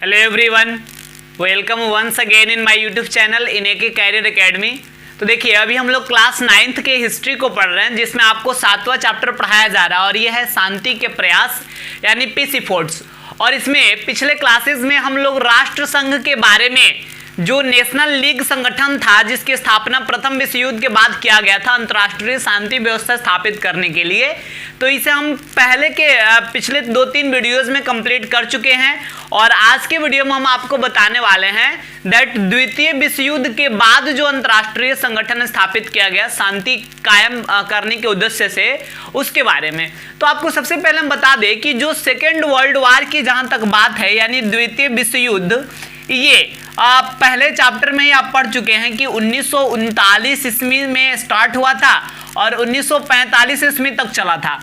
Hello everyone, welcome once again in my YouTube channel in AK career academy. तो देखिए, अभी हम लोग क्लास 9th के हिस्ट्री को पढ़ रहे हैं, जिसमें आपको 7वां चैप्टर पढ़ाया जा रहा है और यह है शांति के प्रयास यानी पीस एफर्ट्स। और इसमें पिछले क्लासेस में हम लोग राष्ट्र संघ के बारे में, जो नेशनल लीग संगठन था जिसकी स्थापना प्रथम विश्व युद्ध के बाद किया गया था अंतर्राष्ट्रीय शांति व्यवस्था स्थापित करने के लिए, तो इसे हम पहले के पिछले 2-3 वीडियोस में कंप्लीट कर चुके हैं। और आज के वीडियो में हम आपको बताने वाले हैं दैट द्वितीय विश्व युद्ध के बाद जो अंतर्राष्ट्रीय संगठन स्थापित किया गया शांति कायम करने के उद्देश्य से, उसके बारे में। तो आपको सबसे पहले हम बता दें कि जो सेकेंड वर्ल्ड वार की जहां तक बात है, यानी द्वितीय विश्व युद्ध, ये पहले चैप्टर में ही आप पढ़ चुके हैं कि 1939 ईस्वी में स्टार्ट हुआ था और 1945 ईस्वी तक चला था।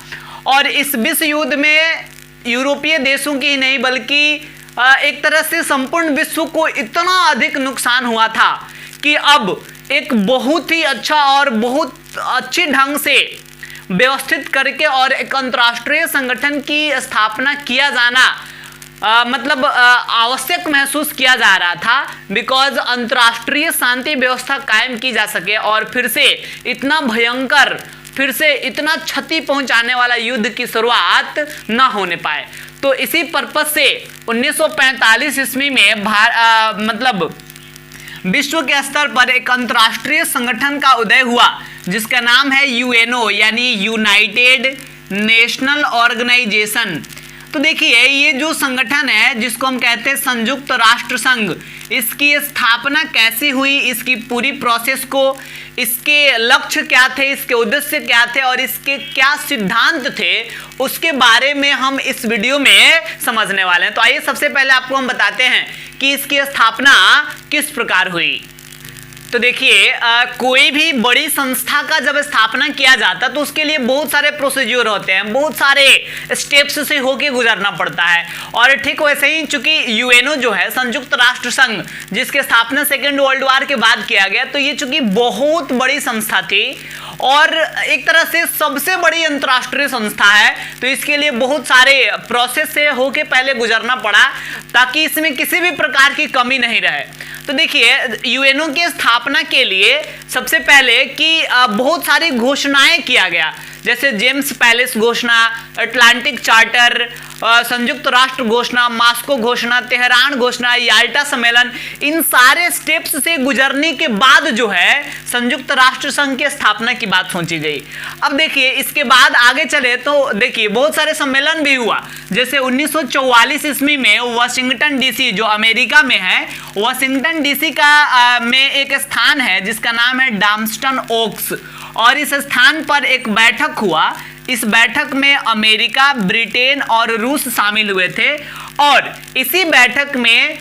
और इस विश्व युद्ध में यूरोपीय देशों की ही नहीं बल्कि एक तरह से संपूर्ण विश्व को इतना अधिक नुकसान हुआ था कि अब एक बहुत ही अच्छा और बहुत अच्छे ढंग से व्यवस्थित करके और एक अंतर्राष्ट्रीय संगठन की स्थापना किया जाना आवश्यक महसूस किया जा रहा था, बिकॉज अंतर्राष्ट्रीय शांति व्यवस्था कायम की जा सके और फिर से इतना भयंकर, फिर से इतना क्षति पहुंचाने वाला युद्ध की शुरुआत न होने पाए। तो इसी पर्पस से 1945 ईस्वी में विश्व के स्तर पर एक अंतर्राष्ट्रीय संगठन का उदय हुआ जिसका नाम है यूएनओ यानी यूनाइटेड नेशनल ऑर्गेनाइजेशन। तो देखिए, ये जो संगठन है जिसको हम कहते हैं संयुक्त राष्ट्र संघ, इसकी स्थापना कैसे हुई, इसकी पूरी प्रोसेस को, इसके लक्ष्य क्या थे, इसके उद्देश्य क्या थे और इसके क्या सिद्धांत थे, उसके बारे में हम इस वीडियो में समझने वाले हैं। तो आइए सबसे पहले आपको हम बताते हैं कि इसकी स्थापना किस प्रकार हुई। तो देखिए, कोई भी बड़ी संस्था का जब स्थापना किया जाता तो उसके लिए बहुत सारे प्रोसीजर होते हैं, बहुत सारे स्टेप्स से होके गुजरना पड़ता है। और ठीक वैसे ही चूंकि यूएनओ जो है संयुक्त राष्ट्र संघ, जिसकी स्थापना सेकेंड वर्ल्ड वार के बाद किया गया, तो ये चूंकि बहुत बड़ी संस्था थी और एक तरह से सबसे बड़ी अंतर्राष्ट्रीय संस्था है, तो इसके लिए बहुत सारे प्रोसेस से होके पहले गुजरना पड़ा ताकि इसमें किसी भी प्रकार की कमी नहीं रहे। तो देखिए, यूएनओ की स्थापना के लिए सबसे पहले कि बहुत सारी घोषणाएं किया गया, जैसे जेम्स पैलेस घोषणा, अटलांटिक चार्टर, संयुक्त राष्ट्र घोषणा, मॉस्को घोषणा, तेहरान घोषणा, याल्टा सम्मेलन, इन सारे स्टेप्स से गुजरने के बाद जो है संयुक्त राष्ट्र संघ की स्थापना की बात सोची गई। अब देखिए, इसके बाद आगे चले तो देखिए बहुत सारे सम्मेलन भी हुआ, जैसे 1944 ईस्वी में वाशिंगटन डीसी जो अमेरिका में है, वाशिंगटन डीसी का में एक स्थान है जिसका नाम है डाम्स्टन ओक्स, और इस स्थान पर एक बैठक हुआ। इस बैठक में अमेरिका, ब्रिटेन और रूस शामिल हुए थे और इसी बैठक में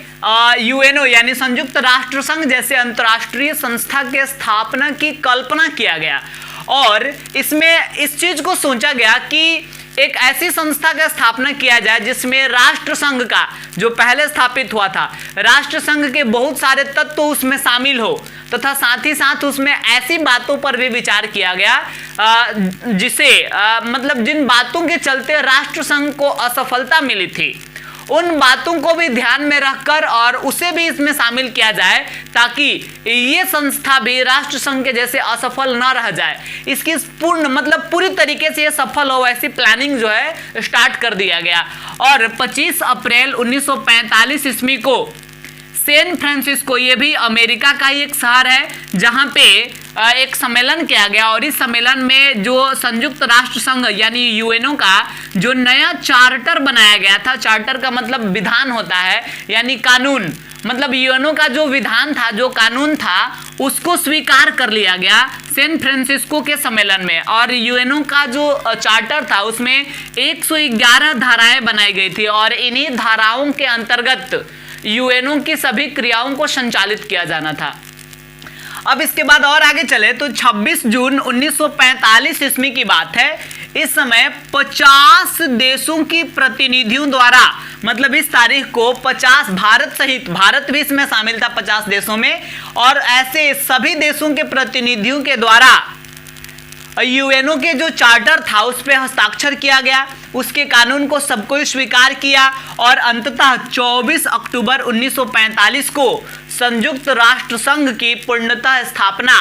यूएनओ यानी संयुक्त राष्ट्र संघ जैसे अंतर्राष्ट्रीय संस्था के स्थापना की कल्पना किया गया। और इसमें इस चीज को सोचा गया कि एक ऐसी संस्था का स्थापना किया जाए जिसमें राष्ट्र संघ का, जो पहले स्थापित हुआ था, राष्ट्र संघ के बहुत सारे तत्व उसमें शामिल हो, तथा साथ ही साथ उसमें ऐसी बातों पर भी विचार किया गया जिसे जिन बातों के चलते राष्ट्र संघ को असफलता मिली थी, उन बातों को भी ध्यान में रखकर और उसे भी इसमें शामिल किया जाए ताकि ये संस्था भी राष्ट्र संघ के जैसे असफल न रह जाए। इसकी पूरी तरीके से ये सफल हो, ऐसी प्लानिंग जो है स्टार्ट कर दिया गया। और 25 अप्रैल 1945 ईस्वी को सैन फ्रांसिस्को, ये भी अमेरिका का ही एक शहर है, जहां पे एक सम्मेलन किया गया और इस सम्मेलन में जो संयुक्त राष्ट्र संघ यानी यूएनओ का जो नया चार्टर बनाया गया था, चार्टर का मतलब विधान होता है यानी कानून, यूएनओ का जो विधान था, जो कानून था, उसको स्वीकार कर लिया गया सैन फ्रांसिस्को के सम्मेलन में। और यूएनओ का जो चार्टर था उसमें 111 धाराएं बनाई गई थी और इन्हीं धाराओं के अंतर्गत यूएनओ की सभी क्रियाओं को संचालित किया जाना था। अब इसके बाद और आगे चले तो 26 जून 1945 ईस्वी की बात है। इस समय 50 देशों की प्रतिनिधियों द्वारा, इस तारीख को 50, भारत सहित, भारत भी इसमें शामिल था 50 देशों में, और ऐसे सभी देशों के प्रतिनिधियों के द्वारा यूएनओ के जो चार्टर था उस पर हस्ताक्षर किया गया, उसके कानून को सबको स्वीकार किया और अंततः 24 अक्टूबर 1945 को संयुक्त राष्ट्र संघ की पूर्णतः स्थापना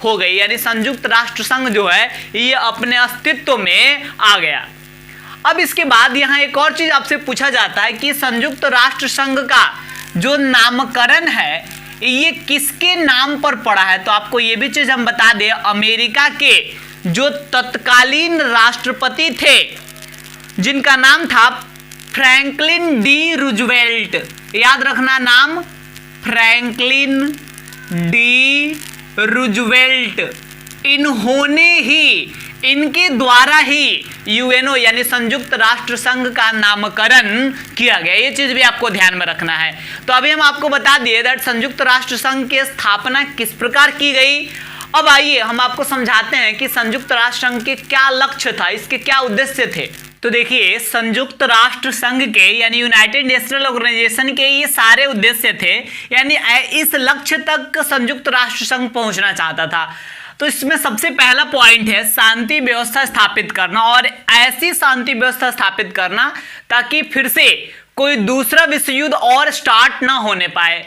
हो गई। यानी संयुक्त राष्ट्र संघ जो है ये अपने अस्तित्व में आ गया। अब इसके बाद यहाँ एक और चीज आपसे पूछा जाता है कि संयुक्त राष्ट्र संघ का जो नामकरण है ये किसके नाम पर पड़ा है। तो आपको ये भी चीज हम बता दें, अमेरिका के जो तत्कालीन राष्ट्रपति थे जिनका नाम था फ्रैंकलिन डी रूजवेल्ट, याद रखना नाम फ्रैंकलिन डी रूजवेल्ट, इन्होंने ही, इनके द्वारा ही यूएनओ यानी संयुक्त राष्ट्र संघ का नामकरण किया गया। ये चीज भी आपको ध्यान में रखना है। तो अभी हम आपको बता दिए दैट संयुक्त राष्ट्र संघ की स्थापना किस प्रकार की गई। अब आइए हम आपको समझाते हैं कि संयुक्त राष्ट्र संघ के क्या लक्ष्य था, इसके क्या उद्देश्य थे। तो देखिए संयुक्त राष्ट्र संघ के यानी यूनाइटेड नेशनल ऑर्गेनाइजेशन के ये सारे उद्देश्य थे, यानी इस लक्ष्य तक संयुक्त राष्ट्र संघ पहुंचना चाहता था। तो इसमें सबसे पहला पॉइंट है शांति व्यवस्था स्थापित करना, और ऐसी शांति व्यवस्था स्थापित करना ताकि फिर से कोई दूसरा विश्व युद्ध और स्टार्ट ना होने पाए।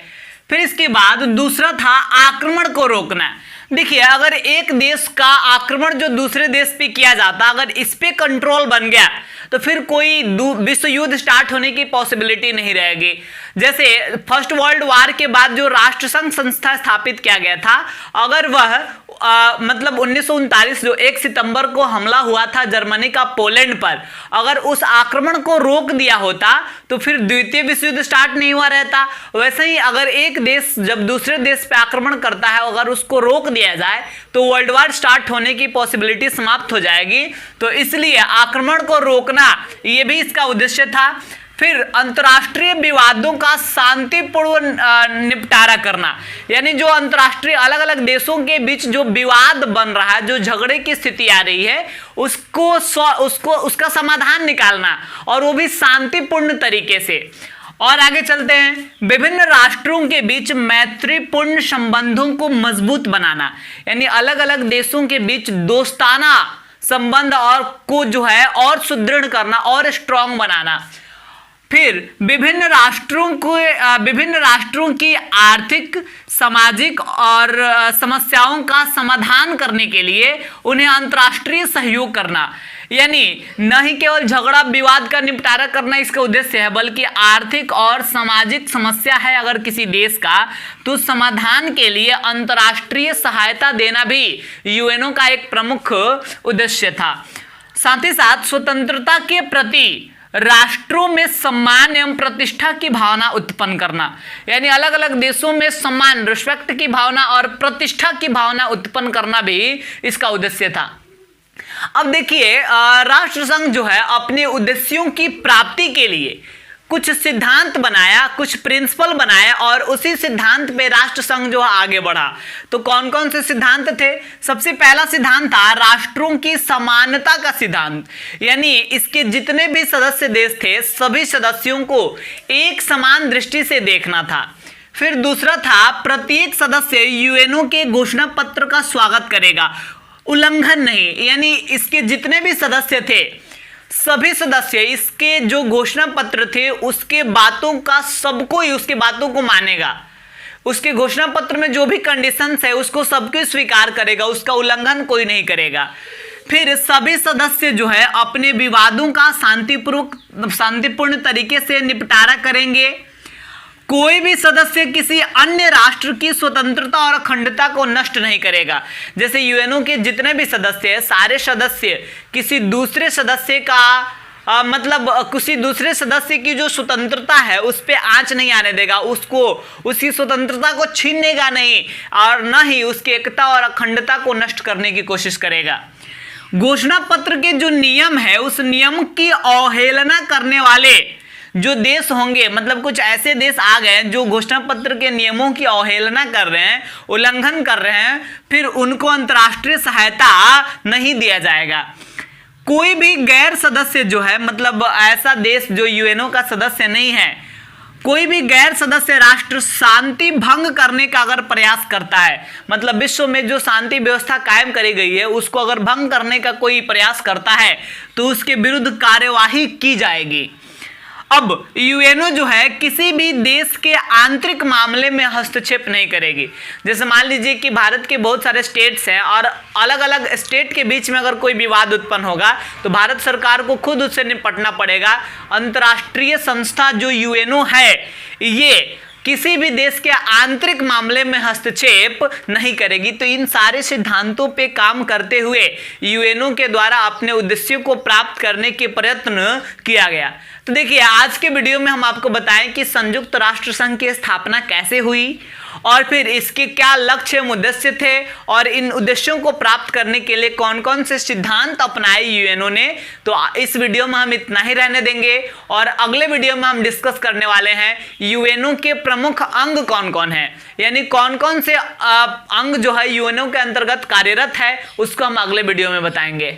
फिर इसके बाद दूसरा था आक्रमण को रोकना। देखिए अगर एक देश का आक्रमण जो दूसरे देश पे किया जाता, अगर इस पे कंट्रोल बन गया तो फिर कोई विश्व युद्ध स्टार्ट होने की पॉसिबिलिटी नहीं रहेगी। जैसे फर्स्ट वर्ल्ड वार के बाद जो राष्ट्रसंघ संस्था स्थापित किया गया था, अगर वह मतलब 1939 जो 1 सितंबर को हमला हुआ था जर्मनी का पोलैंड पर, अगर उस आक्रमण को रोक दिया होता तो फिर द्वितीय विश्व युद्ध स्टार्ट नहीं हुआ रहता। वैसे ही अगर एक देश जब दूसरे देश पे आक्रमण करता है, अगर उसको रोक दिया जाए तो वर्ल्ड वार स्टार्ट होने की पॉसिबिलिटी समाप्त हो जाएगी। तो इसलिए आक्रमण को रोकना ये भी इसका उद्देश्य था। फिर अंतर्राष्ट्रीय विवादों का शांतिपूर्ण निपटारा करना, यानी जो अंतर्राष्ट्रीय अलग अलग देशों के बीच जो विवाद बन रहा है, जो झगड़े की स्थिति आ रही है, उसका समाधान निकालना, और वो भी शांतिपूर्ण तरीके से। और आगे चलते हैं, विभिन्न राष्ट्रों के बीच मैत्रीपूर्ण संबंधों को मजबूत बनाना, यानी अलग अलग देशों के बीच दोस्ताना संबंध और को जो है और सुदृढ़ करना और स्ट्रांग बनाना। फिर विभिन्न राष्ट्रों की आर्थिक, सामाजिक और समस्याओं का समाधान करने के लिए उन्हें अंतर्राष्ट्रीय सहयोग करना, यानी न ही केवल झगड़ा विवाद का निपटारा करना इसका उद्देश्य है, बल्कि आर्थिक और सामाजिक समस्या है अगर किसी देश का, तो समाधान के लिए अंतर्राष्ट्रीय सहायता देना भी यूएनओ का एक प्रमुख उद्देश्य था। साथ ही साथ स्वतंत्रता के प्रति राष्ट्रों में सम्मान एवं प्रतिष्ठा की भावना उत्पन्न करना, यानी अलग अलग देशों में सम्मान, रिस्पेक्ट की भावना और प्रतिष्ठा की भावना उत्पन्न करना भी इसका उद्देश्य था। अब देखिए राष्ट्रसंघ जो है अपने उद्देश्यों की प्राप्ति के लिए कुछ सिद्धांत बनाया, कुछ प्रिंसिपल बनाए, और उसी सिद्धांत पे राष्ट्रसंघ जो आगे बढ़ा। तो कौन कौन से सिद्धांत थे? सबसे पहला सिद्धांत था राष्ट्रों की समानता का सिद्धांत, यानी इसके जितने भी सदस्य देश थे सभी सदस्यों को एक समान दृष्टि से देखना था। फिर दूसरा था प्रत्येक सदस्य यूएनओ के घोषणा पत्र का स्वागत करेगा, उल्लंघन नहीं, यानी इसके जितने भी सदस्य थे सभी सदस्य इसके जो घोषणा पत्र थे उसके बातों का सबको ही उसके बातों को मानेगा, उसके घोषणा पत्र में जो भी कंडीशंस है उसको सबको स्वीकार करेगा, उसका उल्लंघन कोई नहीं करेगा। फिर सभी सदस्य जो है अपने विवादों का शांतिपूर्ण तरीके से निपटारा करेंगे। कोई भी सदस्य किसी अन्य राष्ट्र की स्वतंत्रता और अखंडता को नष्ट नहीं करेगा। जैसे यूएनओ के जितने भी सदस्य हैं सारे सदस्य किसी दूसरे सदस्य का किसी दूसरे सदस्य की जो स्वतंत्रता है उस पर आंच नहीं आने देगा, उसको उसकी स्वतंत्रता को छीननेगा नहीं, और न ही उसकी एकता और अखंडता को नष्ट करने की कोशिश करेगा। घोषणा पत्र के जो नियम है उस नियम की अवहेलना करने वाले जो देश होंगे, मतलब कुछ ऐसे देश आ गए जो घोषणा पत्र के नियमों की अवहेलना कर रहे हैं, उल्लंघन कर रहे हैं, फिर उनको अंतर्राष्ट्रीय सहायता नहीं दिया जाएगा। कोई भी गैर सदस्य जो है, मतलब ऐसा देश जो यूएनओ का सदस्य नहीं है, कोई भी गैर सदस्य राष्ट्र शांति भंग करने का अगर प्रयास करता है, मतलब विश्व में जो शांति व्यवस्था कायम करी गई है उसको अगर भंग करने का कोई प्रयास करता है तो उसके विरुद्ध कार्यवाही की जाएगी। अब यूएनओ जो है किसी भी देश के आंतरिक मामले में हस्तक्षेप नहीं करेगी। जैसे मान लीजिए कि भारत के बहुत सारे स्टेट्स हैं और अलग अलग स्टेट के बीच में अगर कोई विवाद उत्पन्न होगा तो भारत सरकार को खुद उससे निपटना पड़ेगा। अंतर्राष्ट्रीय संस्था जो यूएनओ है ये किसी भी देश के आंतरिक मामले में हस्तक्षेप नहीं करेगी। तो इन सारे सिद्धांतों पे काम करते हुए यूएनओ के द्वारा अपने उद्देश्यों को प्राप्त करने के प्रयत्न किया गया। तो देखिए आज के वीडियो में हम आपको बताएं कि संयुक्त राष्ट्र संघ की स्थापना कैसे हुई और फिर इसके क्या लक्ष्य एवं उद्देश्य थे और इन उद्देश्यों को प्राप्त करने के लिए कौन कौन से सिद्धांत अपनाए यूएनओ ने। तो इस वीडियो में हम इतना ही रहने देंगे और अगले वीडियो में हम डिस्कस करने वाले हैं यूएनओ के प्रमुख अंग कौन कौन है, यानी कौन कौन से अंग जो है यूएनओ के अंतर्गत कार्यरत है उसको हम अगले वीडियो में बताएंगे।